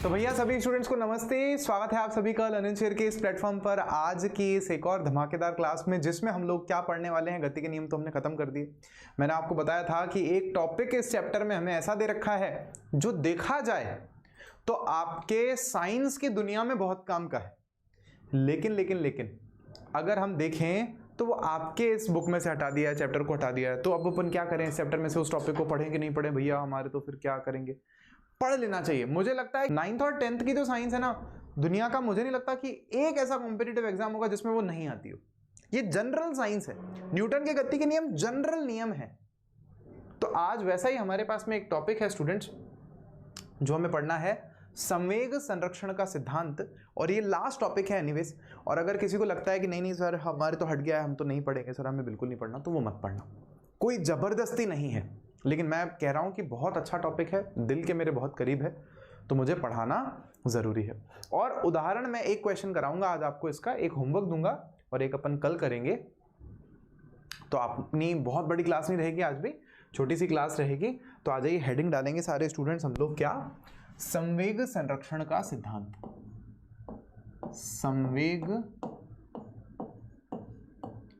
तो भैया सभी स्टूडेंट्स को नमस्ते, स्वागत है आप सभी का लर्निंग शेयर के इस प्लेटफॉर्म पर। आज की इस एक और धमाकेदार क्लास में जिसमें हम लोग क्या पढ़ने वाले हैं, गति के नियम तो हमने खत्म कर दिए। मैंने आपको बताया था कि एक टॉपिक इस चैप्टर में हमें ऐसा दे रखा है जो देखा जाए तो आपके साइंस की दुनिया में बहुत काम का है, लेकिन अगर हम देखें तो वो आपके इस बुक में से हटा दिया है, चैप्टर को हटा दिया है। तो अब अपन क्या करें, इस चैप्टर में से उस टॉपिक को पढ़ें कि नहीं पढ़ें भैया हमारे, तो फिर क्या करेंगे, पढ़ लेना चाहिए। मुझे लगता है 9th और 10th की जो साइंस है ना दुनिया का, मुझे नहीं लगता कि एक ऐसा कॉम्पिटिटिव एग्जाम होगा जिसमें वो नहीं आती हो। ये जनरल साइंस है, न्यूटन के गति के नियम जनरल नियम है। तो आज वैसा ही हमारे पास में एक टॉपिक है स्टूडेंट्स जो हमें पढ़ना है, संवेग संरक्षण का सिद्धांत। और ये लास्ट टॉपिक है एनीवेज। और अगर किसी को लगता है कि नहीं सर हमारे तो हट गया है, हम तो नहीं पढ़ेंगे सर, हमें बिल्कुल नहीं पढ़ना, तो वो मत पढ़ना, कोई जबरदस्ती नहीं है। लेकिन मैं कह रहा हूं कि बहुत अच्छा टॉपिक है, दिल के मेरे बहुत करीब है, तो मुझे पढ़ाना जरूरी है। और उदाहरण मैं एक क्वेश्चन कराऊंगा आज आपको, इसका एक होमवर्क दूंगा और एक अपन कल करेंगे। तो अपनी बहुत बड़ी क्लास नहीं रहेगी, आज भी छोटी सी क्लास रहेगी। तो आ जाइए, हेडिंग डालेंगे सारे स्टूडेंट्स हम लोग, क्या, संवेग संरक्षण का सिद्धांत। संवेग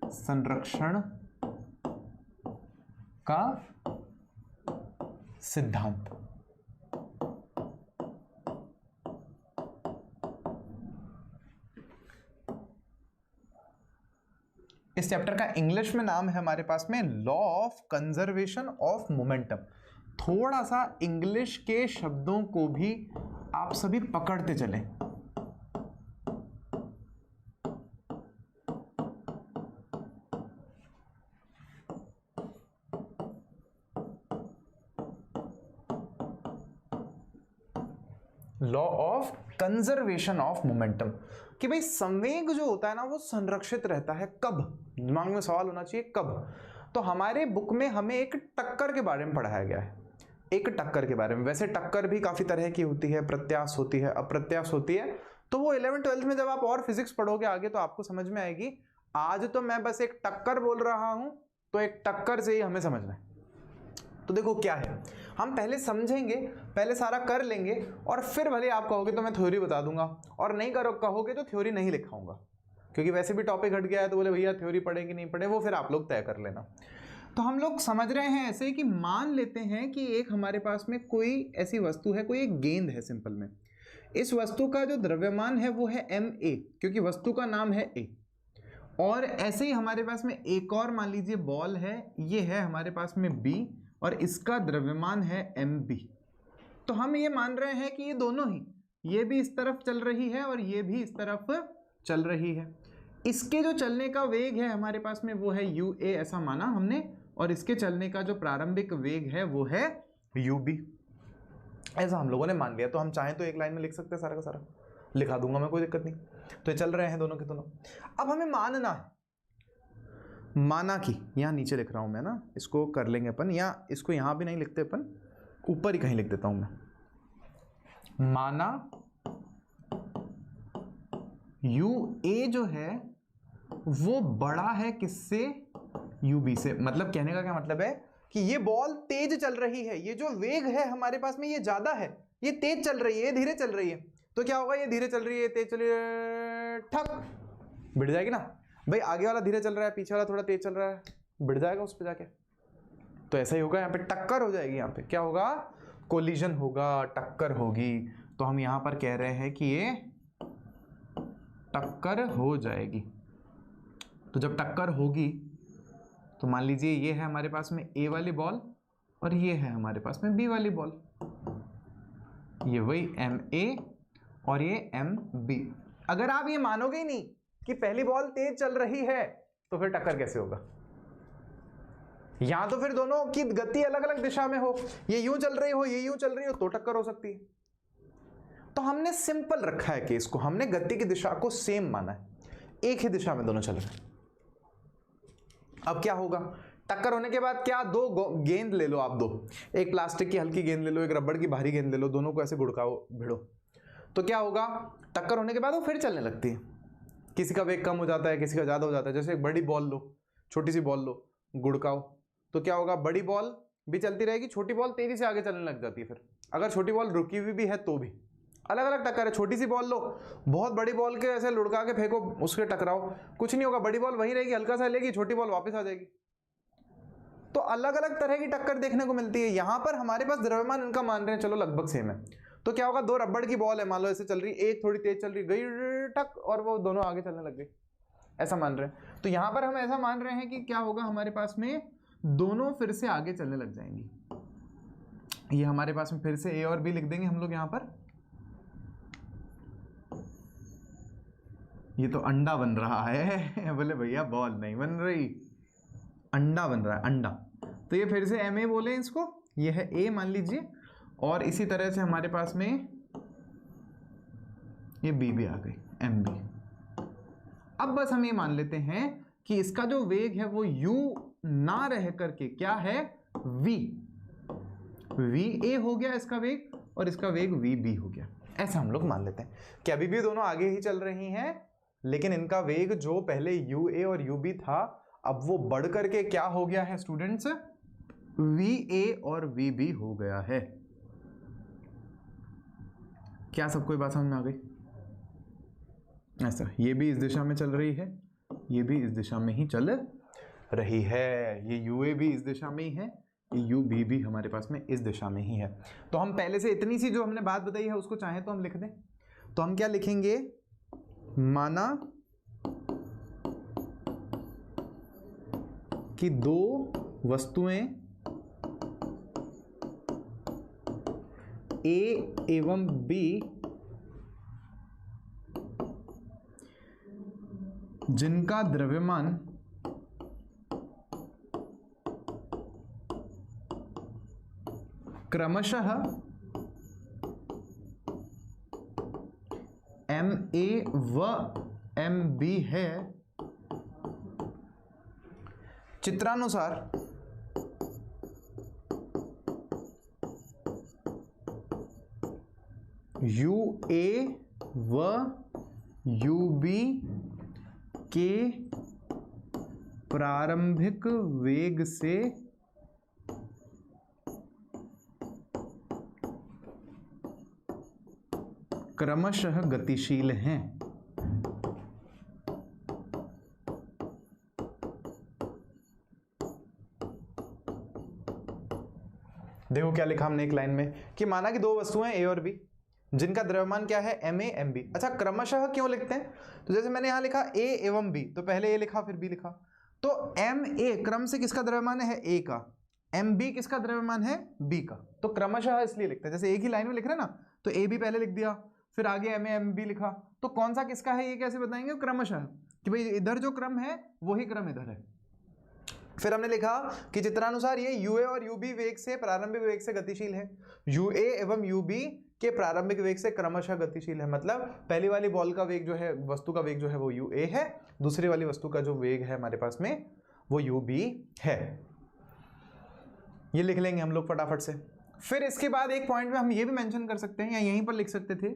संरक्षण का सिद्धांत। इस चैप्टर का इंग्लिश में नाम है हमारे पास में law of conservation of momentum. थोड़ा सा इंग्लिश के शब्दों को भी आप सभी पकड़ते चलें। Law of conservation of momentum, कि भाई संवेग जो होता है ना वो संरक्षित रहता है कब, दिमाग में सवाल होना चाहिए कब। तो हमारे बुक में हमें एक टक्कर के बारे में पढ़ाया गया है, एक टक्कर के बारे में। वैसे टक्कर भी काफी तरह की होती है, प्रत्यास्थ होती है, अप्रत्यास्थ होती है। तो वो 11th 12th में जब आप और फिजिक्स पढ़ोगे आगे तो आपको समझ में आएगी। आज तो मैं बस एक टक्कर बोल रहा हूं, तो एक टक्कर से ही हमें समझना है। तो देखो क्या है, हम पहले समझेंगे, पहले सारा कर लेंगे, और फिर भले आप कहोगे तो मैं थ्योरी बता दूंगा, और नहीं कहोगे तो थ्योरी नहीं लिखाऊंगा, क्योंकि वैसे भी टॉपिक हट गया है। तो बोले भैया थ्योरी पढ़े कि नहीं पढ़े, वो फिर आप लोग तय कर लेना। तो हम लोग समझ रहे हैं ऐसे कि मान लेते हैं कि एक हमारे पास में कोई ऐसी वस्तु है, कोई एक गेंद है सिंपल में। इस वस्तु का जो द्रव्यमान है वो है ma, क्योंकि वस्तु का नाम है a। और ऐसे ही हमारे पास में एक और मान लीजिए बॉल है, ये है हमारे पास में b, और इसका द्रव्यमान है mb। तो हम ये मान रहे हैं कि ये दोनों ही, ये भी इस तरफ चल रही है और ये भी इस तरफ चल रही है। इसके जो चलने का वेग है हमारे पास में वो है ua, ऐसा माना हमने, और इसके चलने का जो प्रारंभिक वेग है वो है ub, ऐसा हम लोगों ने मान लिया। तो हम चाहें तो एक लाइन में लिख सकते हैं, सारा का सारा लिखा दूंगा मैं, कोई दिक्कत नहीं। तो ये चल रहे हैं दोनों के दोनों। अब हमें मानना है, माना कि, यहां नीचे लिख रहा हूं मैं ना, इसको कर लेंगे अपन, या इसको यहां भी नहीं लिखते अपन, ऊपर ही कहीं लिख देता हूं मैं। माना ua जो है वो बड़ा है किससे, ub से। मतलब कहने का क्या मतलब है कि ये बॉल तेज चल रही है, ये जो वेग है हमारे पास में ये ज्यादा है, ये तेज चल रही है, ये धीरे चल रही है। तो क्या होगा, ये धीरे चल रही है, तेज चल रही है, ठक बिड़ जाएगी ना भाई। आगे वाला धीरे चल रहा है, पीछे वाला थोड़ा तेज चल रहा है, बिड़ जाएगा उस पर जाके। तो ऐसा ही होगा, यहाँ पे टक्कर हो जाएगी, यहाँ पे क्या होगा, कोलिजन होगा, टक्कर होगी। तो हम यहाँ पर कह रहे हैं कि ये टक्कर हो जाएगी। तो जब टक्कर होगी तो मान लीजिए ये है हमारे पास में ए वाली बॉल और ये है हमारे पास में बी वाली बॉल, ये वही ma और ये mb। अगर आप ये मानोगे ही नहीं कि पहली बॉल तेज चल रही है तो फिर टक्कर कैसे होगा। यहां तो फिर दोनों की गति अलग अलग दिशा में हो, ये यूं चल रही हो, ये यूं चल रही हो, तो टक्कर हो सकती है। तो हमने सिंपल रखा है केस को, हमने गति की दिशा को सेम माना है, एक ही दिशा में दोनों चल रहे हैं। अब क्या होगा, टक्कर होने के बाद क्या, दो गेंद ले लो आप, दो, एक प्लास्टिक की हल्की गेंद ले लो, एक रबड़ की भारी गेंद ले लो, दोनों को ऐसे गुड़काओ, भिड़ो। तो क्या होगा, टक्कर होने के बाद वो फिर चलने लगती है। किसी का वेग कम हो जाता है, किसी का ज्यादा हो जाता है। जैसे एक बड़ी बॉल लो, छोटी सी बॉल लो, गुड़काओ, तो क्या होगा, बड़ी बॉल भी चलती रहेगी, छोटी बॉल तेजी से आगे चलने लग जाती है। फिर अगर छोटी बॉल रुकी हुई भी है तो भी, अलग अलग टक्कर है। छोटी सी बॉल लो, बहुत बड़ी बॉल के ऐसे लुढ़का के फेंको, उसके टकराओ, कुछ नहीं होगा, बड़ी बॉल वहीं रहेगी, हल्का सा लेगी, छोटी बॉल वापस आ जाएगी। तो अलग अलग तरह की टक्कर देखने को मिलती है। यहां पर हमारे पास द्रव्यमान इनका मान रहे हैं चलो लगभग सेम है, तो क्या होगा, दो रबड़ की बॉल है, मान लो ऐसे चल रही, एक थोड़ी तेज चल रही, गई टक, और वो दोनों आगे चलने लग गई, ऐसा मान रहे हैं। तो यहां पर हम ऐसा मान रहे हैं कि क्या होगा, हमारे पास में दोनों फिर से आगे चलने लग जाएंगी। ये हमारे पास में फिर से ए और बी लिख देंगे हम लोग यहां पर। ये तो अंडा बन रहा है बोले भैया बॉल नहीं बन रही, अंडा बन रहा है, अंडा। तो ये फिर से एम ए बोले इसको, ये है ए मान लीजिए, और इसी तरह से हमारे पास में ये बी भी आ गई, एम बी। अब बस हम ये मान लेते हैं कि इसका जो वेग है वो u ना रह करके क्या है, v। va हो गया इसका वेग, और इसका वेग vb हो गया, ऐसा हम लोग मान लेते हैं कि अभी भी दोनों आगे ही चल रही हैं, लेकिन इनका वेग जो पहले ua और ub था, अब वो बढ़ करके क्या हो गया है स्टूडेंट्स, va और vb हो गया है। क्या सबको बात समझ में आ गई? ऐसा, ये भी इस दिशा में चल रही है, ये भी इस दिशा में ही चल रही है, ये ua भी इस दिशा में ही है, ये ub भी हमारे पास में इस दिशा में ही है। तो हम पहले से इतनी सी जो हमने बात बताई है उसको चाहे तो हम लिख दें, तो हम क्या लिखेंगे, माना कि दो वस्तुएं A एवं B जिनका द्रव्यमान क्रमशः MA व MB है, चित्रानुसार UA व UB के प्रारंभिक वेग से क्रमशः गतिशील हैं। देखो क्या लिखा हमने एक लाइन में कि माना कि दो वस्तुएं ए और बी जिनका द्रव्यमान क्या है, एम ए एम बी। अच्छा, क्रमशः क्यों लिखते हैं, तो जैसे मैंने यहां लिखा ए एवं बी, तो पहले ए लिखा फिर बी लिखा, तो एम ए क्रम से किसका द्रव्यमान है, ए का, एम बी किसका द्रव्यमान है, बी का, तो क्रमशः इसलिए लिखते हैं। जैसे एक ही लाइन में लिख रहे हैं ना, तो ए बी पहले लिख दिया, फिर आगे एम ए एम बी लिखा, तो कौन सा किसका है ये कैसे बताएंगे, क्रमशः, कि भाई इधर जो क्रम है वही क्रम इधर है। फिर हमने लिखा कि चित्रानुसार ये यूए और यूबी वेग से प्रारंभिक वेग से गतिशील है, यूए एवं यूबी के प्रारंभिक वेग से क्रमशः गतिशील है। मतलब पहली वाली बॉल का वेग जो है, वस्तु का वेग जो है वो यूए है, दूसरी वाली वस्तु का जो वेग है हमारे पास में वो यूबी है। ये लिख लेंगे हम लोग फटाफट से। फिर इसके बाद एक पॉइंट में हम ये भी मेंशन कर सकते हैं या यहीं पर लिख सकते थे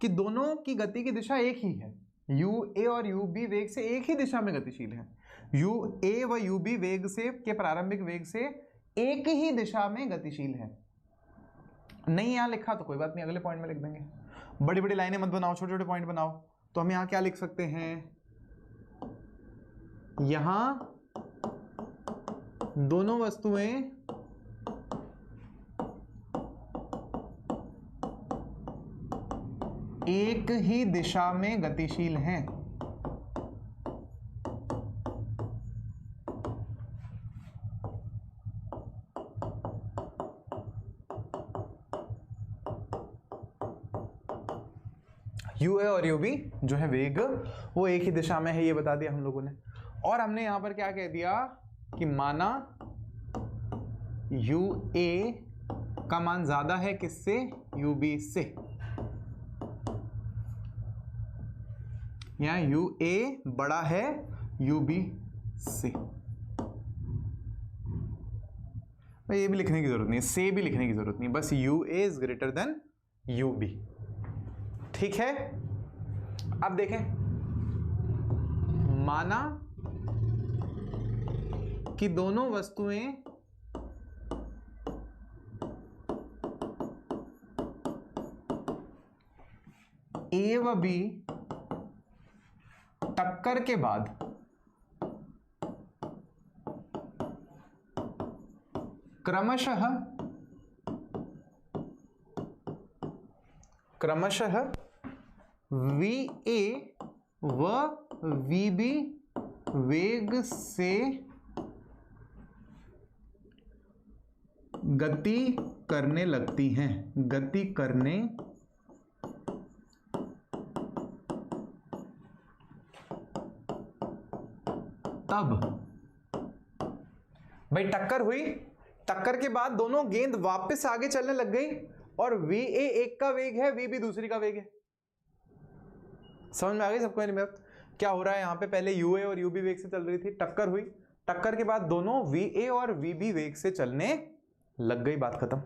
कि दोनों की गति की दिशा एक ही है, यूए और यूबी वेग से एक ही दिशा में गतिशील है, यूए व यूबी वेग से के प्रारंभिक वेग से एक ही दिशा में गतिशील है। नहीं यहां लिखा तो कोई बात नहीं, अगले पॉइंट में लिख देंगे। बड़ी बड़ी लाइनें मत बनाओ, छोटे छोटे पॉइंट बनाओ। तो हम यहां क्या लिख सकते हैं, यहां दोनों वस्तुएं एक ही दिशा में गतिशील हैं। यूए और यूबी जो है वेग वो एक ही दिशा में है, ये बता दिया हम लोगों ने। और हमने यहां पर क्या कह दिया कि माना यूए का मान ज्यादा है किससे, यूबी से, यहां यूए बड़ा है यूबी से। ये भी लिखने की जरूरत नहीं है, से भी लिखने की जरूरत नहीं, बस U A is greater than U B. ठीक है, अब देखें, माना कि दोनों वस्तुएं ए व बी टक्कर के बाद क्रमशः वी ए व वी बी वेग से गति करने लगती हैं, गति करने तब भाई टक्कर हुई, टक्कर के बाद दोनों गेंद वापस आगे चलने लग गई और वी ए एक का वेग है, वी बी दूसरी का वेग है। समझ में आ गई सबको? नहीं बात क्या हो रहा है यहाँ पे? पहले यू ए और यू बी वेग से चल रही थी, टक्कर हुई, टक्कर के बाद दोनों वी ए और वी बी वेग से चलने लग गई, बात खत्म।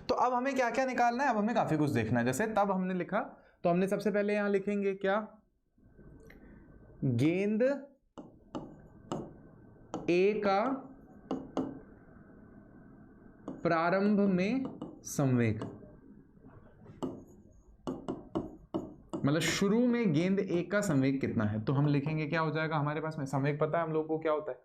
तो अब हमें क्या क्या निकालना है? अब हमें काफी कुछ देखना है। जैसे तब हमने लिखा तो हमने सबसे पहले यहां लिखेंगे क्या? गेंद ए का प्रारंभ में संवेग, मतलब शुरू में गेंद ए का संवेग कितना है, तो हम लिखेंगे क्या हो जाएगा हमारे पास में? संवेग पता है हम लोगों को क्या होता है?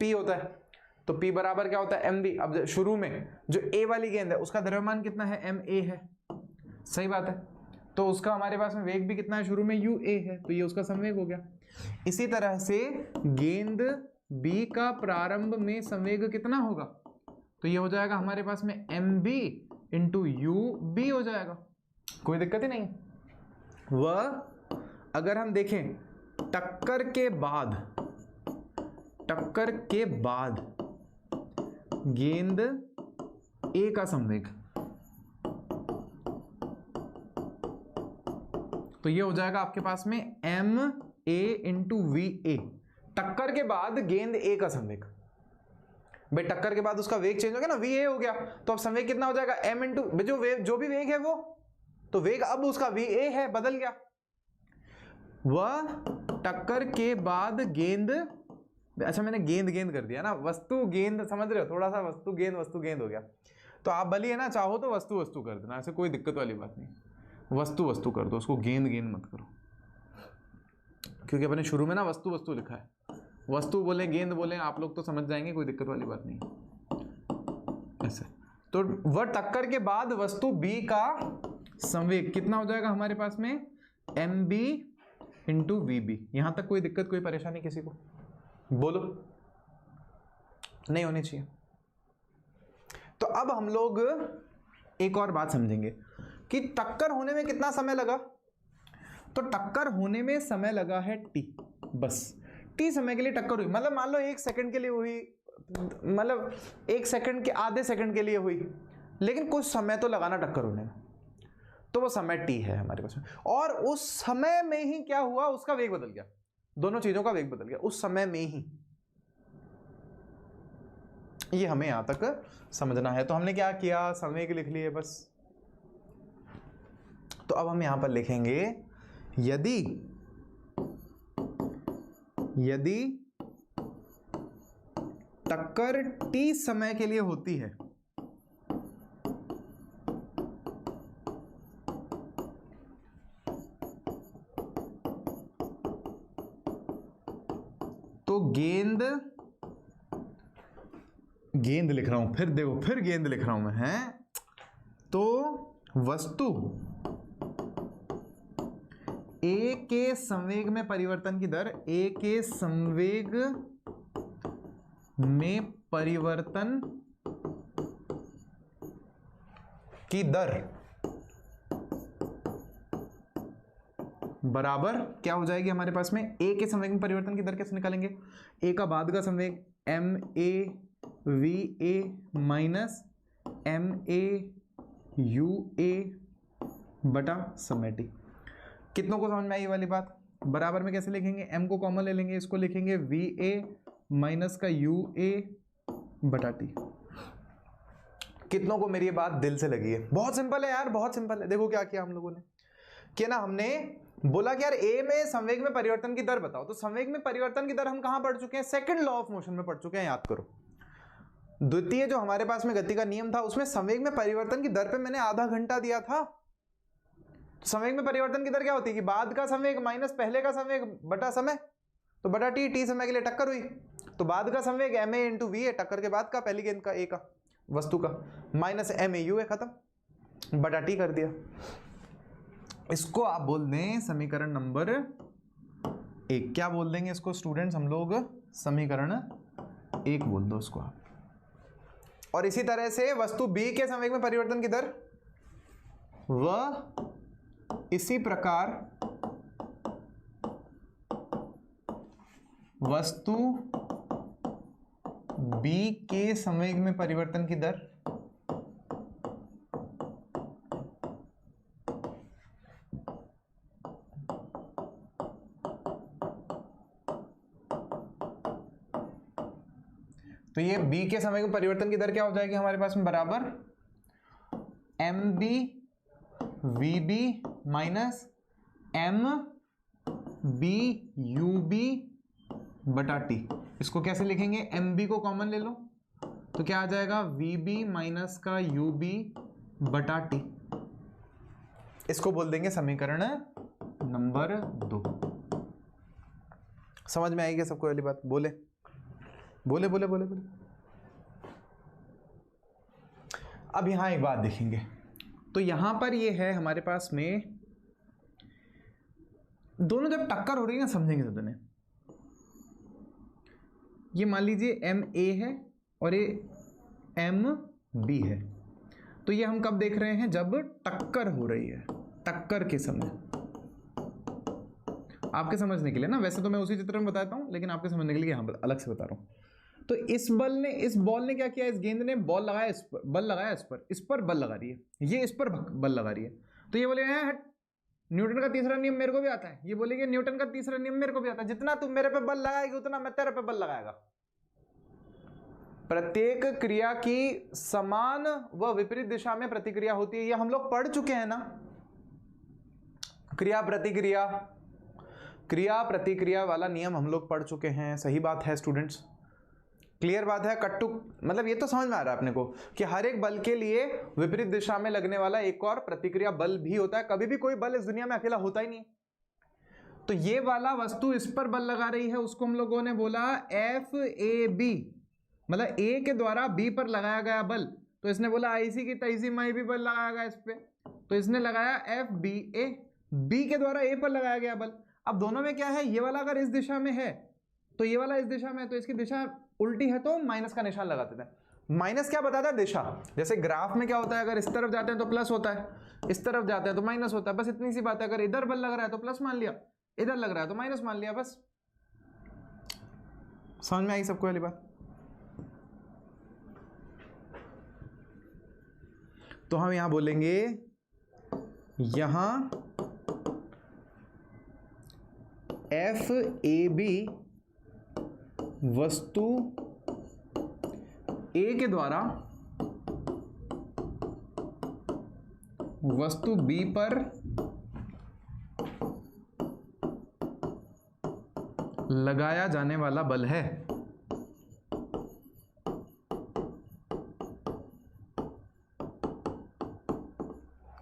P होता है। तो P बराबर क्या होता है? mv। अब शुरू में जो A वाली गेंद है उसका द्रव्यमान कितना है? ma है, सही बात है। तो उसका हमारे पास में वेग भी कितना है? शुरू में ua है, तो ये उसका संवेग हो गया। इसी तरह से गेंद B का प्रारंभ में संवेग कितना होगा? तो ये हो जाएगा हमारे पास में mb इंटू ub हो जाएगा, कोई दिक्कत ही नहीं। वह अगर हम देखें टक्कर के बाद गेंद ए का संवेग, तो ये हो जाएगा आपके पास में M A into V A. टक्कर के बाद गेंद ए का संवेग, भाई टक्कर के बाद उसका वेग चेंज हो गया ना, वी ए हो गया, तो अब संवेग कितना हो जाएगा? एम इंटू जो भी वेग है वो, तो वेग अब उसका वी ए है, बदल गया। वह टक्कर के बाद गेंद, अच्छा मैंने गेंद कर दिया ना, वस्तु गेंद, समझ रहे हो? थोड़ा सा वस्तु गेंद हो गया। तो आप भले है ना चाहो तो वस्तु कर देना, ऐसे कोई दिक्कत वाली बात नहीं। वस्तु कर दो, उसको गेंद मत करो, क्योंकि अपने शुरू में ना वस्तु लिखा है। वस्तु बोले गेंद बोले आप लोग तो समझ जाएंगे, कोई दिक्कत वाली बात नहीं ऐसे। तो वह टक्कर के बाद वस्तु बी का संवेग कितना हो जाएगा हमारे पास में? M B into V B. यहां तक कोई दिक्कत, कोई परेशानी किसी को? बोलो, नहीं होनी चाहिए। तो अब हम लोग एक और बात समझेंगे कि टक्कर होने में कितना समय लगा। तो टक्कर होने में समय लगा है t, बस t समय के लिए टक्कर हुई, मतलब मान लो 1 सेकंड के लिए हुई, मतलब 1 सेकंड के आधे सेकंड के लिए हुई, लेकिन कुछ समय तो लगाना टक्कर होने में, तो वो समय t है हमारे पास में। और उस समय में ही क्या हुआ? उसका वेग बदल गया, दोनों चीजों का वेग बदल गया उस समय में ही। ये हमें यहां तक समझना है। तो हमने क्या किया? संवेग लिख लिए बस। तो अब हम यहां पर लिखेंगे यदि टक्कर t समय के लिए होती है तो गेंद लिख रहा हूं, फिर देखो, फिर गेंद लिख रहा हूं मैं, हैं? तो वस्तु A के संवेग में परिवर्तन की दर, A के संवेग में परिवर्तन की दर बराबर क्या हो जाएगी हमारे पास में? A के संवेग में परिवर्तन की दर कैसे निकालेंगे? A का बाद का संवेग M A V A minus M A U A बटा समय टी। कितनों को समझ में आई ये वाली बात? बराबर में कैसे लिखेंगे? m को कॉमन ले लेंगे, इसको लिखेंगे वी ए माइनस का यू ए बटा टी। कितनों को मेरी ये बात दिल से लगी है? बहुत सिंपल है यार, बहुत सिंपल है। देखो क्या किया हम लोगों ने, कि ना हमने बोला कि यार ए में संवेग में परिवर्तन की दर बताओ। तो संवेग में परिवर्तन की दर हम कहां पढ़ चुके हैं? सेकंड लॉ ऑफ मोशन में पढ़ चुके हैं, याद करो। द्वितीय जो हमारे पास में गति का नियम था उसमें संवेग में परिवर्तन की दर पे मैंने आधा घंटा दिया था, संवेग में परिवर्तन की दर क्या होती है कि बाद का संवेग माइनस पहले का संवेग बटा समय, तो बटा टी, टी समय के लिए टक्कर हुई तो बाद का संवेग एम ए इंटू वी है, टक्कर के बाद का पहली गेंद का ए का वस्तु का, माइनस एम ए यू है, खत्म, बटा टी कर दिया। इसको आप बोल दें समीकरण नंबर 1। क्या बोल देंगे इसको स्टूडेंट्स हम लोग? समीकरण 1 बोल दो उसको आप। और इसी तरह से वस्तु बी के संवेग में परिवर्तन की दर वह इसी प्रकार वस्तु बी के संवेग में परिवर्तन की दर तो ये बी के संवेग में परिवर्तन की दर क्या हो जाएगी हमारे पास में? बराबर M B V B minus M B U B बटा टी। इसको कैसे लिखेंगे? एम बी को कॉमन ले लो तो क्या आ जाएगा? वी बी माइनस का यू बी बटा टी। इसको बोल देंगे समीकरण नंबर 2। समझ में आएगी सबको वाली बात? बोले बोले बोले बोले बोले। अब यहां एक बात देखेंगे तो यहां पर ये है हमारे पास में दोनों जब टक्कर हो रही है ना, समझेंगे तो दोनों। ये मान लीजिए एम ए है और ये एम बी है, तो ये हम कब देख रहे हैं? जब टक्कर हो रही है, टक्कर के समय। आपके समझने के लिए ना, वैसे तो मैं उसी चित्र में बताता हूं लेकिन आपके समझने के लिए यहां अलग से बता रहा हूं। तो इस बॉल ने क्या किया? इस गेंद ने बॉल लगाया इस पर, बल लगाया इस पर बल लगा रही है, ये इस पर बल लगा रही है। तो ये बोलेगा हट, न्यूटन का तीसरा नियम मेरे को भी आता है। ये बोलेंगे न्यूटन का तीसरा नियम मेरे को भी आता है, जितना तुम मेरे पे बल लगाएगी उतना मैं तेरे पे बल लगाएगा। प्रत्येक क्रिया की समान व विपरीत दिशा में प्रतिक्रिया होती है, ये हम लोग पढ़ चुके हैं ना। क्रिया प्रतिक्रिया, क्रिया प्रतिक्रिया वाला नियम हम लोग पढ़ चुके हैं। सही बात है स्टूडेंट्स, क्लियर बात है। कट्टू मतलब ये तो समझ में आ रहा है अपने को कि हर एक बल के लिए विपरीत दिशा में लगने वाला एक और प्रतिक्रिया बल भी होता है। कभी भी कोई बल इस दुनिया में अकेला होता ही नहीं। तो ये वाला वस्तु इस पर बल लगा रही है, उसको हम लोगों ने बोला एफ ए बी, मतलब ए के द्वारा बी पर लगाया गया बल। तो इसने बोला ऐसी की तैसी मैं भी बल लगाया गया इस पे, तो इसने लगाया एफ बी ए, बी के द्वारा ए पर लगाया गया बल। अब दोनों में क्या है? ये वाला अगर इस दिशा में है तो ये वाला इस दिशा में है, तो इसकी दिशा उल्टी है तो माइनस का निशान लगाते थे। माइनस क्या बताता है? दिशा। जैसे ग्राफ में क्या होता है? अगर इस तरफ जाते हैं तो प्लस होता है, इस तरफ जाते हैं तो माइनस होता है, बस इतनी सी बात है। अगर इधर बल लग रहा है तो प्लस मान लिया, इधर लग रहा है तो माइनस मान लिया, बस। समझ में आई सबको वाली बात? तो हम यहां बोलेंगे, यहां एफ ए बी वस्तु ए के द्वारा वस्तु बी पर लगाया जाने वाला बल है।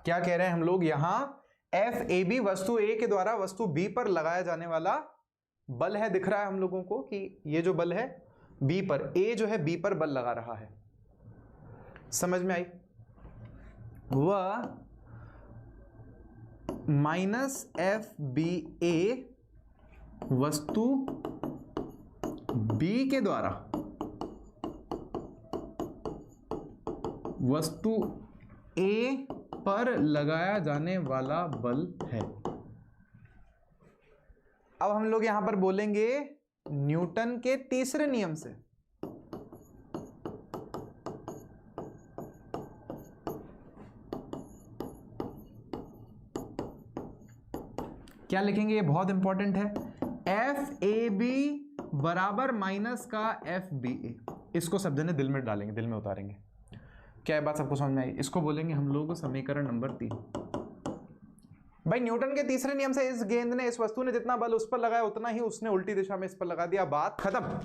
क्या कह रहे हैं हम लोग? यहां एफ ए बी वस्तु ए के द्वारा वस्तु बी पर लगाया जाने वाला बल है। दिख रहा है हम लोगों को कि ये जो बल है बी पर, ए जो है बी पर बल लगा रहा है। समझ में आई? वह माइनस एफ बी ए वस्तु बी के द्वारा वस्तु ए पर लगाया जाने वाला बल है। अब हम लोग यहां पर बोलेंगे न्यूटन के तीसरे नियम से। क्या लिखेंगे? ये बहुत इंपॉर्टेंट है। एफ ए बी बराबर माइनस का एफ बी ए। इसको सब जने दिल में डालेंगे, दिल में उतारेंगे। क्या बात सबको समझ में आई? इसको बोलेंगे हम लोग समीकरण नंबर 3। भाई न्यूटन के तीसरे नियम से इस गेंद ने, इस वस्तु ने जितना बल उस पर लगाया उतना ही उसने उल्टी दिशा में इस पर लगा दिया। बात खत्म।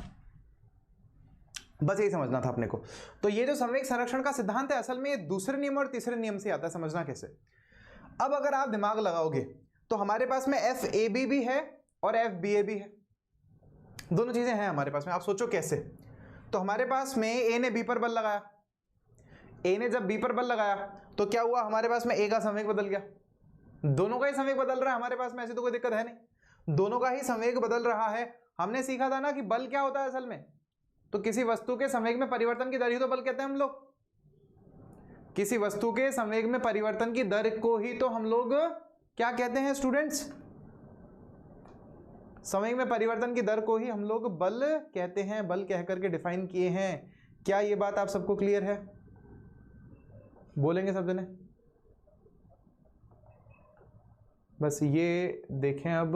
बस यही समझना था अपने को। तो ये जो संवेग संरक्षण का सिद्धांत है असल में ये दूसरे नियम और तीसरे नियम से आता है। समझना कैसे? अब अगर आप दिमाग लगाओगे तो हमारे पास में एफ ए बी भी है और एफ बी ए भी है, दोनों चीजें हैं हमारे पास में। आप सोचो कैसे। तो हमारे पास में ए ने बी पर बल लगाया, ए ने जब बी पर बल लगाया तो क्या हुआ, हमारे पास में ए का संवेग बदल गया। दोनों का ही संवेग बदल रहा है हमारे पास में, ऐसी तो कोई दिक्कत है नहीं, दोनों का ही संवेग बदल रहा है। हमने सीखा था ना कि बल क्या होता है असल में, तो किसी वस्तु के संवेग में परिवर्तन की दर ही तो बल कहते हैं हम लोग। किसी वस्तु के संवेग में परिवर्तन की दर को ही तो हम लोग क्या कहते हैं स्टूडेंट्स, संवेग में परिवर्तन की दर को ही हम लोग बल कहते हैं, बल कह करके डिफाइन किए हैं। क्या ये बात आप सबको क्लियर है? बोलेंगे सब जने? बस ये देखें अब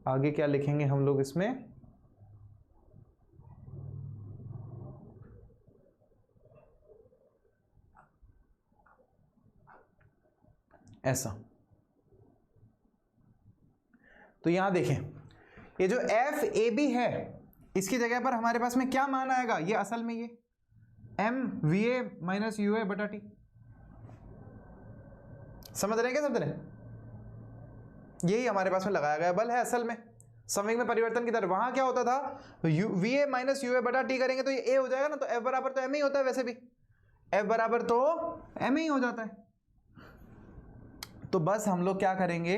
आगे क्या लिखेंगे हम लोग इसमें। ऐसा, तो यहां देखें ये जो एफ ए बी है इसकी जगह पर हमारे पास में क्या मान आएगा, ये असल में ये M V A minus U A बटा टी। समझ रहे हैं क्या सब जने? यही हमारे पास में लगाया गया बल है असल में, संवेग में परिवर्तन की दर। वहां क्या होता था, we A minus U A बटा टी करेंगे तो ये ए हो जाएगा ना, तो एफ बराबर तो एम ही होता है, वैसे भी एफ बराबर तो एम ही हो जाता है। तो बस हम लोग क्या करेंगे,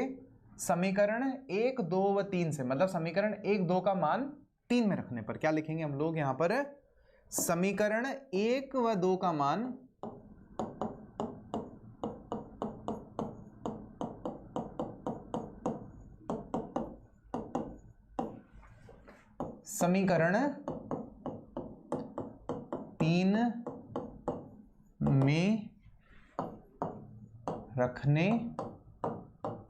समीकरण 1, 2 व 3 से, मतलब समीकरण 1, 2 का मान 3 में रखने पर क्या लिखेंगे हम लोग यहां पर, समीकरण 1 व 2 का मान समीकरण 3 में रखने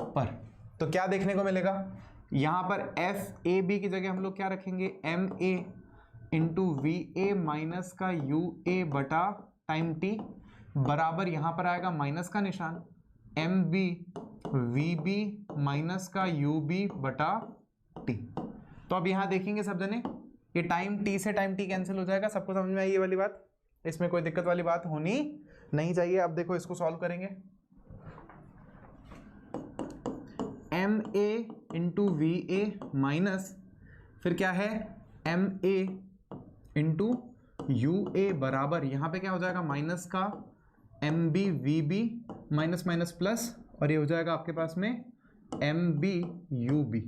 पर तो क्या देखने को मिलेगा, यहां पर एफ ए बी की जगह हम लोग क्या रखेंगे, M A into V A minus का यू ए बटा टाइम टी बराबर यहां पर आएगा माइनस का निशान, M B V B minus का यू बी बटा टी। तो अब यहां देखेंगे सब जने, ये टाइम टी से टाइम टी कैंसिल हो जाएगा। सबको समझ में आई ये वाली बात? इसमें कोई दिक्कत वाली बात होनी नहीं चाहिए। अब देखो इसको सॉल्व करेंगे, M A into V A minus फिर क्या है M A into U A बराबर यहां पे क्या हो जाएगा माइनस का M B V B minus minus plus, और ये हो जाएगा आपके पास में एम बी यू बी।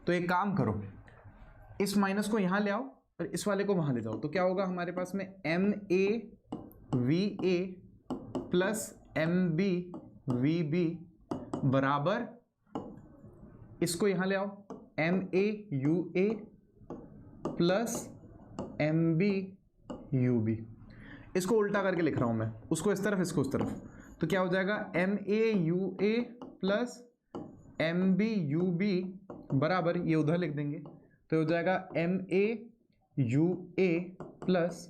तो एक काम करो, इस माइनस को यहां ले आओ और इस वाले को वहां ले जाओ, तो क्या होगा हमारे पास में M A V A plus M B V B बराबर इसको यहां ले आओ M A U A plus M B U B. इसको उल्टा करके लिख रहा हूं मैं, उसको इस तरफ इसको उस तरफ, तो क्या हो जाएगा M A U A plus M B U B बराबर ये उधर लिख देंगे, तो हो जाएगा M A U A plus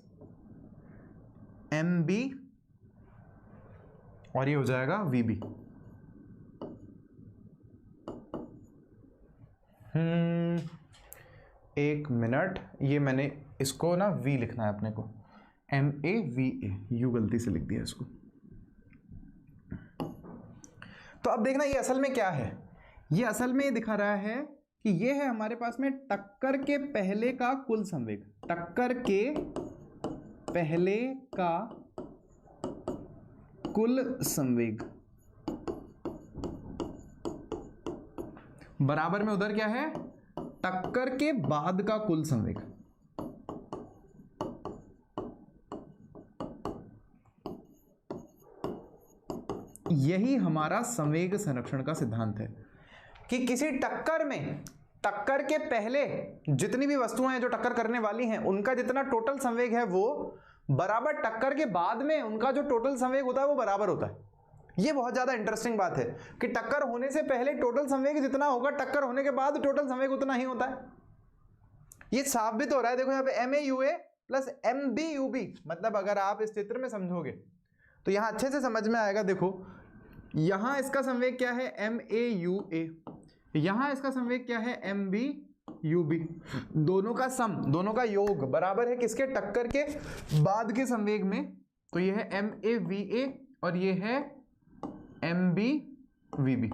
M B और ये हो जाएगा वी बी। एक मिनट, ये मैंने इसको ना v लिखना है अपने को, M A V A, U गलती से लिख दिया इसको। तो अब देखना ये असल में क्या है, ये असल में दिखा रहा है कि ये है हमारे पास में टक्कर के पहले का कुल संवेग, टक्कर के पहले का कुल संवेग बराबर में उधर क्या है टक्कर के बाद का कुल संवेग। यही हमारा संवेग संरक्षण का सिद्धांत है कि किसी टक्कर में, टक्कर के पहले जितनी भी वस्तुएं हैं जो टक्कर करने वाली हैं उनका जितना टोटल संवेग है वो बराबर टक्कर के बाद में उनका जो टोटल संवेग होता है वो बराबर होता है। ये बहुत ज्यादा इंटरेस्टिंग बात है कि टक्कर होने से पहले टोटल संवेग जितना होगा टक्कर होने के बाद टोटल संवेग उतना ही होता है। ये साबित हो रहा है, देखो यहाँ पे M A U A plus M B U B, मतलब अगर आप इस चित्र में समझोगे तो यहां अच्छे से समझ में आएगा। देखो यहां इसका संवेग क्या है एम ए यू ए, यहां इसका संवेग क्या है एम बी यू बी, दोनों का सम, दोनों का योग बराबर है किसके, टक्कर के बाद के संवेग में। तो ये है एम ए वी ए और ये है एम बी VB।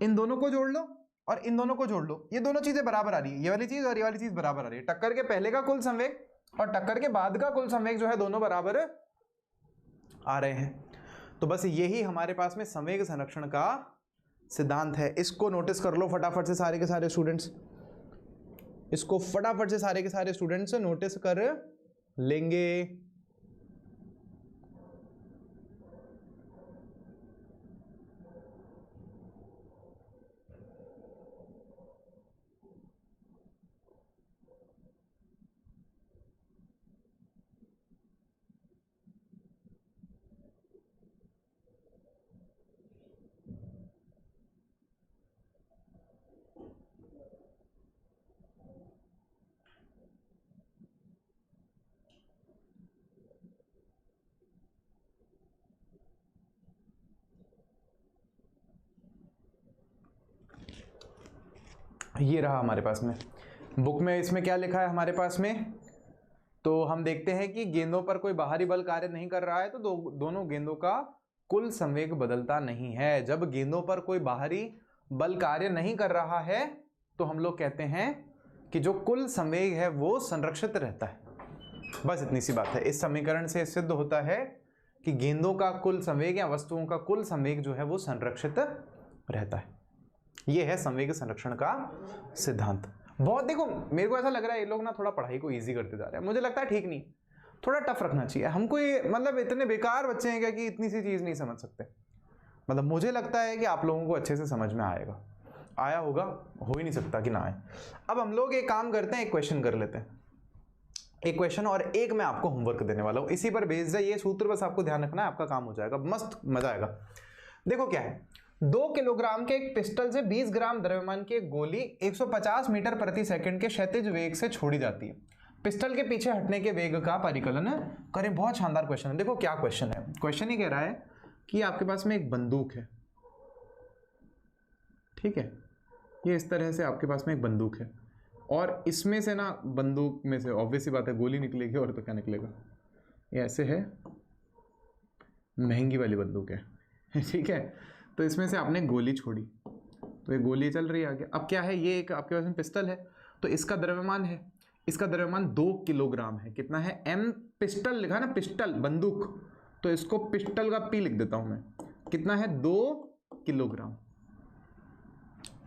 इन दोनों को जोड़ लो और इन दोनों को जोड़ लो, ये दोनों चीजें बराबर आ रही है, ये वाली चीज और ये वाली चीज बराबर आ रही है। टक्कर के पहले का कुल संवेग और टक्कर के बाद का कुल संवेग जो है दोनों बराबर आ रहे हैं। तो बस यही हमारे पास में संवेग संरक्षण का सिद्धांत है। इसको नोटिस कर लो फटाफट से सारे के सारे स्टूडेंट्स, इसको फटाफट से सारे के सारे स्टूडेंट्स नोटिस कर लेंगे। ये रहा हमारे पास में बुक में, इसमें क्या लिखा है हमारे पास में, तो हम देखते हैं कि गेंदों पर कोई बाहरी बल कार्य नहीं कर रहा है तो दोनों गेंदों का कुल संवेग बदलता नहीं है। जब गेंदों पर कोई बाहरी बल कार्य नहीं कर रहा है तो हम लोग कहते हैं कि जो कुल संवेग है वो संरक्षित रहता है। बस इतनी सी बात है। इस समीकरण से सिद्ध होता है कि गेंदों का कुल संवेग या वस्तुओं का कुल संवेग जो है वो संरक्षित रहता है। यह है संवेग संरक्षण का सिद्धांत। बहुत, देखो मेरे को ऐसा लग रहा है ये लोग ना थोड़ा पढ़ाई को इजी करते जा रहे हैं, मुझे लगता है ठीक नहीं, थोड़ा टफ रखना चाहिए हमको। ये मतलब इतने बेकार बच्चे हैं क्या कि इतनी सी चीज नहीं समझ सकते। मतलब मुझे लगता है कि आप लोगों को अच्छे से समझ में आएगा, आया होगा, हो ही नहीं सकता कि ना आए। अब हम लोग एक काम करते हैं, एक क्वेश्चन कर लेते हैं, एक क्वेश्चन और एक मैं आपको होमवर्क देने वाला हूं, इसी पर बेस्ड है ये सूत्र, बस आपको ध्यान रखना है, आपका काम हो जाएगा, मस्त मजा आएगा। देखो क्या है, 2 किलोग्राम के एक पिस्टल से 20 ग्राम द्रव्यमान की एक गोली 150 मीटर प्रति सेकंड के क्षैतिज वेग से छोड़ी जाती है। पिस्टल के पीछे हटने के वेग का परिकलन करें। बहुत शानदार क्वेश्चन है। देखो क्या क्वेश्चन है, क्वेश्चन ही कह रहा है कि आपके पास में एक बंदूक है, ठीक है, ये इस तरह से आपके पास में एक बंदूक है और इसमें से ना, बंदूक में से ऑब्वियस सी बात है गोली निकलेगी, और तो क्या निकलेगा, ये ऐसे है, महंगी वाली बंदूक है, ठीक है। तो इसमें से आपने गोली छोड़ी, तो ये गोली चल रही है आगे। अब क्या है, ये एक आपके पास में पिस्टल है, तो इसका द्रव्यमान है, इसका द्रव्यमान 2 किलोग्राम है। कितना है, एम, पिस्टल लिखा है ना, पिस्टल बंदूक, तो इसको पिस्टल का पी लिख देता हूं मैं। कितना है, 2 किलोग्राम।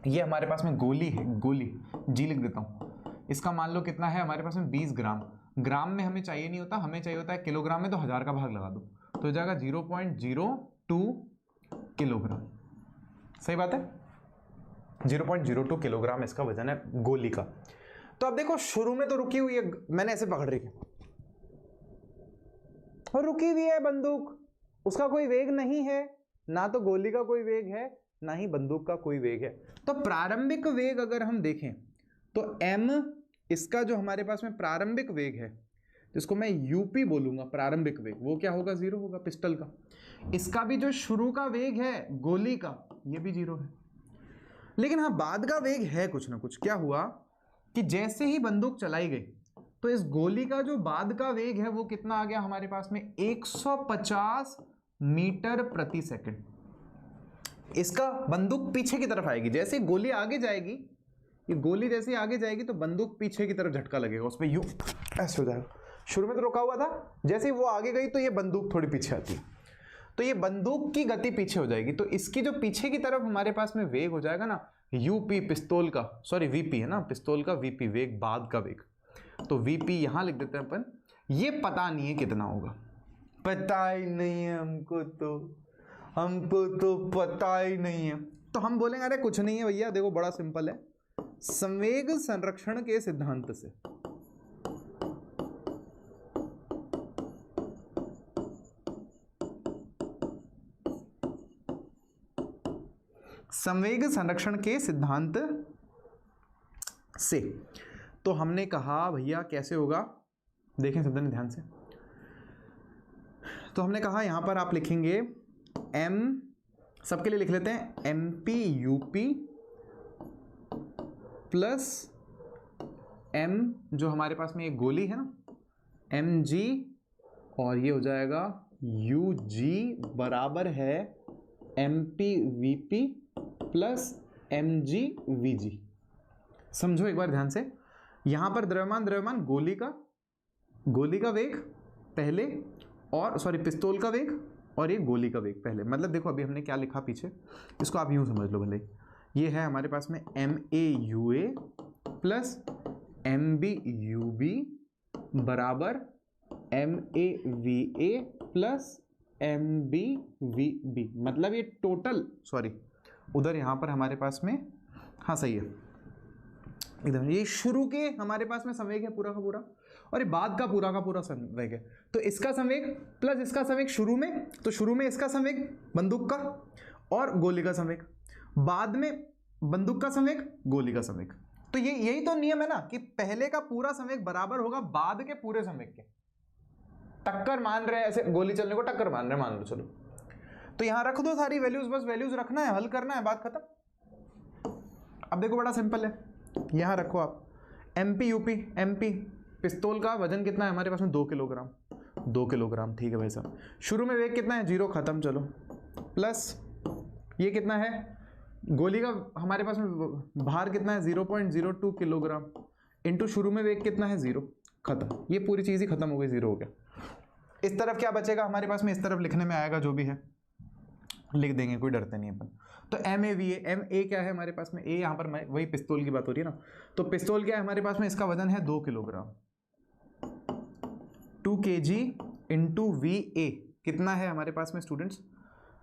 ये हमारे पास में गोली है, गोली जी लिख देता हूं। इसका मान लो कितना है हमारे पास में 20 ग्राम। ग्राम में हमें चाहिए नहीं होता, हमें चाहिए होता है किलोग्राम में, तो 1000 का भाग लगा दो तो हो जाएगा 0.02 किलोग्राम। सही बात है, 0.02 किलोग्राम इसका वजन है गोली का। तो अब देखो शुरू में तो रुकी हुई है, मैंने ऐसे पकड़ रही है और रुकी हुई है बंदूक, उसका कोई वेग नहीं है, ना तो गोली का कोई वेग है ना ही बंदूक का कोई वेग है। तो प्रारंभिक वेग अगर हम देखें तो m, इसका जो हमारे पास में प्रारंभिक वेग है जिसको मैं यूपी बोलूंगा, प्रारंभिक वेग, वो क्या होगा, 0 होगा पिस्टल का। इसका भी जो शुरू का वेग है गोली का, ये भी 0 है। लेकिन हाँ, बाद का वेग है कुछ ना कुछ। क्या हुआ कि जैसे ही बंदूक चलाई गई तो इस गोली का जो बाद का वेग है वो कितना आ गया हमारे पास में, 150 मीटर प्रति सेकंड। इसका बंदूक पीछे की तरफ आएगी, जैसे गोली आगे जाएगी, ये गोली जैसे आगे जाएगी तो बंदूक पीछे की तरफ झटका लगेगा, उसमें यूं ऐसे हो जाएगा। शुरू में तो रुका हुआ था, जैसे ही वो आगे गई तो ये बंदूक थोड़ी पीछे आती है, तो ये बंदूक की गति पीछे हो जाएगी, तो इसकी जो पीछे की तरफ हमारे पास में वेग हो जाएगा ना, यूपी पिस्तौल का, सॉरी वीपी है ना, पिस्तौल का वीपी वेग, बाद का वेग, तो वीपी यहां लिख देते हैं अपन। ये पता नहीं है कितना होगा, पता ही नहीं है हमको तो पता ही नहीं है। तो हम बोलेंगे अरे कुछ नहीं है भैया, देखो बड़ा सिंपल है, संवेग संरक्षण के सिद्धांत से संवेग संरक्षण के सिद्धांत से तो हमने कहा भैया कैसे होगा, देखें सबने ध्यान से। तो हमने कहा यहां पर आप लिखेंगे एम, सबके लिए लिख लेते हैं, M P UP plus M, जो हमारे पास में एक गोली है ना, एम जी, और ये हो जाएगा यू जी बराबर है MPVP प्लस MGVG। समझो एक बार ध्यान से, यहां पर द्रव्यमान गोली का वेग पहले, और सॉरी पिस्तौल का वेग, और ये गोली का वेग पहले। मतलब देखो अभी हमने क्या लिखा पीछे, इसको आप यूं समझ लो भले। ये है हमारे पास में MAUA प्लस MBUB बराबर MAVA प्लस MBVB। मतलब ये टोटल, सॉरी उधर यहां पर हमारे पास में, हाँ सही है एकदम, ये शुरू के हमारे पास में संवेग है पूरा का पूरा, और ये बाद का पूरा संवेग है। तो इसका संवेग प्लस इसका संवेग शुरू में, तो शुरू में इसका संवेग बंदूक का और गोली का संवेग, बाद में बंदूक का संवेग गोली का संवेग। तो ये यही तो नियम है ना कि पहले का पूरा संवेग बराबर होगा बाद के पूरे संवेग के। टक्कर मान रहे हैं, ऐसे गोली चलने को टक्कर मान रहे हैं मान लो, चलो तो यहां रख दो सारी वैल्यूज, बस वैल्यूज रखना है, हल करना है, बात खत्म। अब देखो बड़ा सिंपल है, यहां रखो आप MPUP, MP पिस्तौल का वजन कितना है हमारे पास में 2 किलोग्राम, 2 किलोग्राम, ठीक है भाई साहब। शुरू में वेग कितना है 0, खत्म, चलो प्लस ये कितना है गोली का हमारे पास में भार कितना है 0.02 किलोग्राम, इंटू शुरू में वेग कितना है 0, खत्म। ये पूरी चीज ही खत्म हो गई, 0 हो गया। इस तरफ क्या बचेगा हमारे पास में, इस तरफ लिखने में आएगा जो भी है लिख देंगे, कोई डरते नहीं अपन। तो MAVA, MA क्या है हमारे पास में, A यहाँ पर वही पिस्तौल की बात हो रही है ना, तो पिस्तौल क्या है हमारे पास में, इसका वजन है 2 किलोग्राम, 2 kg इंटू VA कितना है हमारे पास में स्टूडेंट्स,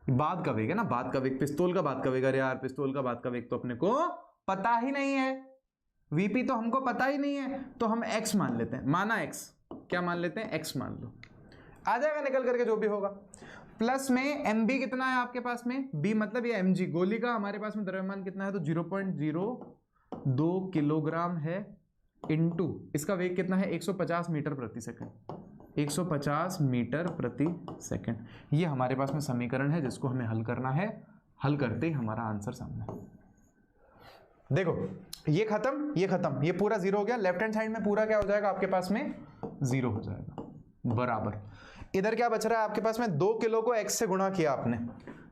बाद का वेग है ना, बाद का वेग, पिस्तौल का बाद का वेग। अरे यार पिस्तौल का बाद का वेग तो अपने को पता ही नहीं है, VP तो हमको पता ही नहीं है, तो हम X मान लेते हैं, माना X, क्या मान लेते हैं X मान लो, आ जाएगा निकल करके जो भी होगा। प्लस में MB कितना है आपके पास में, B मतलब ये MG गोली का हमारे पास में द्रव्यमान कितना है, तो 0.02 किलोग्राम है, इंटू इसका वेग कितना है 150 मीटर प्रति सेकंड, 150 मीटर प्रति सेकंड। ये हमारे पास में समीकरण है जिसको हमें हल करना है, हल करते ही हमारा आंसर सामने। देखो ये खत्म, ये खत्म, ये पूरा 0 हो गया, लेफ्ट हैंड साइड में पूरा क्या हो जाएगा आपके पास में 0 हो जाएगा बराबर। इधर क्या बच रहा है आपके पास में, 2 किलो को x से गुणा किया आपने,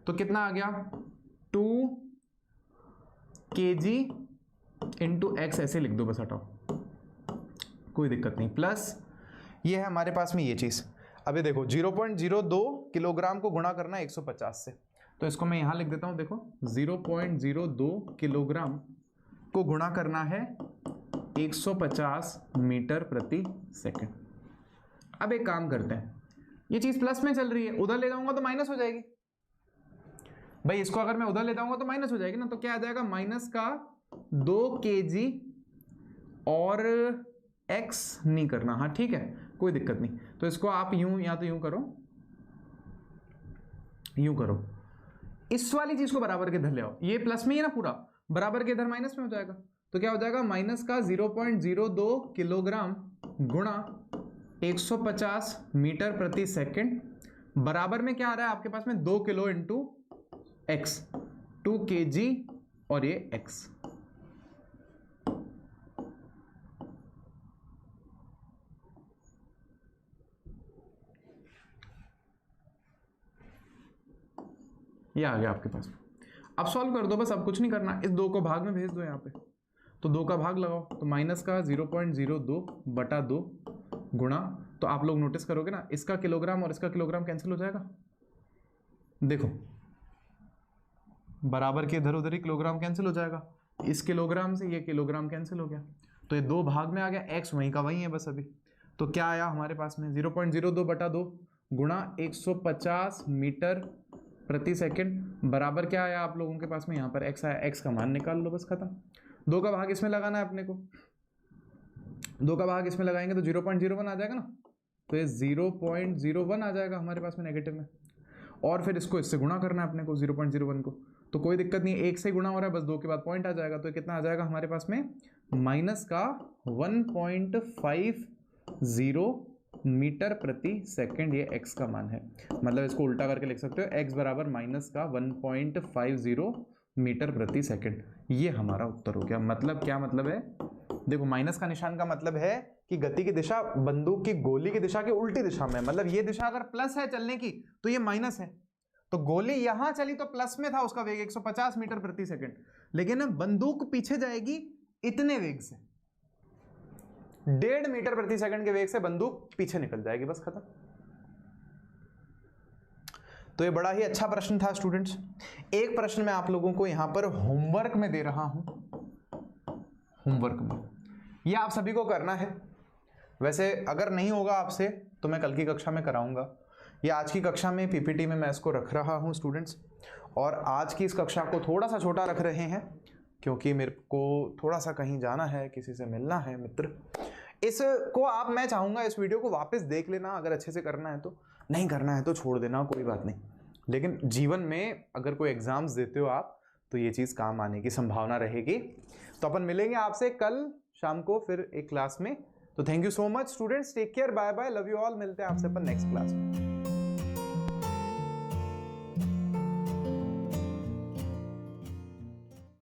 तो कितना आ गया 2 kg इंटू x, ऐसे लिख दो बस, हटाओ कोई दिक्कत नहीं, प्लस ये है हमारे पास में ये चीज। अभी देखो 0.02 किलोग्राम को गुणा करना है 150 से, तो इसको मैं यहां लिख देता हूं, देखो 0.02 किलोग्राम को गुणा करना है 150 मीटर प्रति सेकंड। अब एक काम करते हैं, ये चीज प्लस में चल रही है, उधर ले जाऊंगा तो माइनस हो जाएगी भाई, इसको अगर मैं उधर ले जाऊंगा तो माइनस हो जाएगी ना, तो क्या आ जाएगा माइनस का 2 kg और x नहीं करना, हाँ ठीक है कोई दिक्कत नहीं। तो इसको आप यूं या तो यूं करो, यूं करो, इस वाली चीज को बराबर के इधर ले आओ, ये प्लस में ही है ना पूरा, बराबर के इधर माइनस में हो जाएगा, तो क्या हो जाएगा माइनस का 0.02 किलोग्राम गुणा 150 मीटर प्रति सेकंड बराबर में क्या आ रहा है आपके पास में 2 किलो इंटू x, 2 kg और ये x। ये आ गया आपके पास। अब सॉल्व कर दो बस, अब कुछ नहीं करना, इस 2 को भाग में भेज दो यहाँ पे, तो 2 का भाग लगाओ, तो माइनस का 0.02 बटा 2 गुणा, तो आप लोग नोटिस करोगे ना इसका किलोग्राम और इसका किलोग्राम कैंसिल हो जाएगा, देखो बराबर के इधर उधर ही किलोग्राम कैंसिल हो जाएगा, इस किलोग्राम से ये किलोग्राम कैंसिल हो गया, तो ये 2 भाग में आ गया, x वहीं का वहीं है बस अभी। तो क्या आया हमारे पास में 0.02 बटा 2 गुणा 150 मीटर प्रति सेकंड बराबर क्या आया आप लोगों के पास में, यहाँ पर x आया, x का मान निकाल लो बस खत्म। 2 का भाग इसमें लगाना है अपने को, 2 का भाग इसमें लगाएंगे तो 0.01 आ जाएगा ना, तो ये 0.01 आ जाएगा हमारे पास में नेगेटिव में, और फिर इसको इससे गुणा करना है अपने को 0.01 को, तो कोई दिक्कत नहीं, 1 से गुणा हो रहा है बस, 2 के बाद पॉइंट आ जाएगा, तो कितना आ जाएगा हमारे पास में माइनस का 1.50 मीटर प्रति सेकंड, ये x का मान है। मतलब इसको उल्टा करके लिख सकते हो, x बराबर माइनस का 1.50 मीटर प्रति सेकंड, ये हमारा उत्तर हो गया। मतलब क्या मतलब है, देखो माइनस का निशान का मतलब है कि गति की दिशा बंदूक की गोली की दिशा की उल्टी दिशा में, मतलब ये दिशा अगर प्लस है चलने की तो ये माइनस है, तो गोली यहां चली तो प्लस में था उसका वेग 150 मीटर प्रति सेकंड, लेकिन बंदूक पीछे जाएगी इतने वेग से, 1.5 मीटर प्रति सेकंड के वेग से बंदूक पीछे निकल जाएगी, बस खत्म। तो ये बड़ा ही अच्छा प्रश्न था स्टूडेंट्स। एक प्रश्न मैं आप लोगों को यहां पर होमवर्क में दे रहा हूं, होमवर्क में ये आप सभी को करना है। वैसे अगर नहीं होगा आपसे तो मैं कल की कक्षा में कराऊंगा, या आज की कक्षा में पीपीटी में मैं इसको रख रहा हूं स्टूडेंट्स। और आज की इस कक्षा को थोड़ा सा छोटा रख रहे हैं क्योंकि मेरे को थोड़ा सा कहीं जाना है, किसी से मिलना है मित्र। इसको आप, मैं चाहूँगा इस वीडियो को वापस देख लेना, अगर अच्छे से करना है तो, नहीं करना है तो छोड़ देना, कोई बात नहीं। लेकिन जीवन में अगर कोई एग्जाम्स देते हो आप तो ये चीज़ काम आने की संभावना रहेगी। तो अपन मिलेंगे आपसे कल शाम को फिर एक क्लास में। तो thank you so much students, take care, bye bye, love you all. मिलते हैं आपसे अपन नेक्स्ट क्लास में।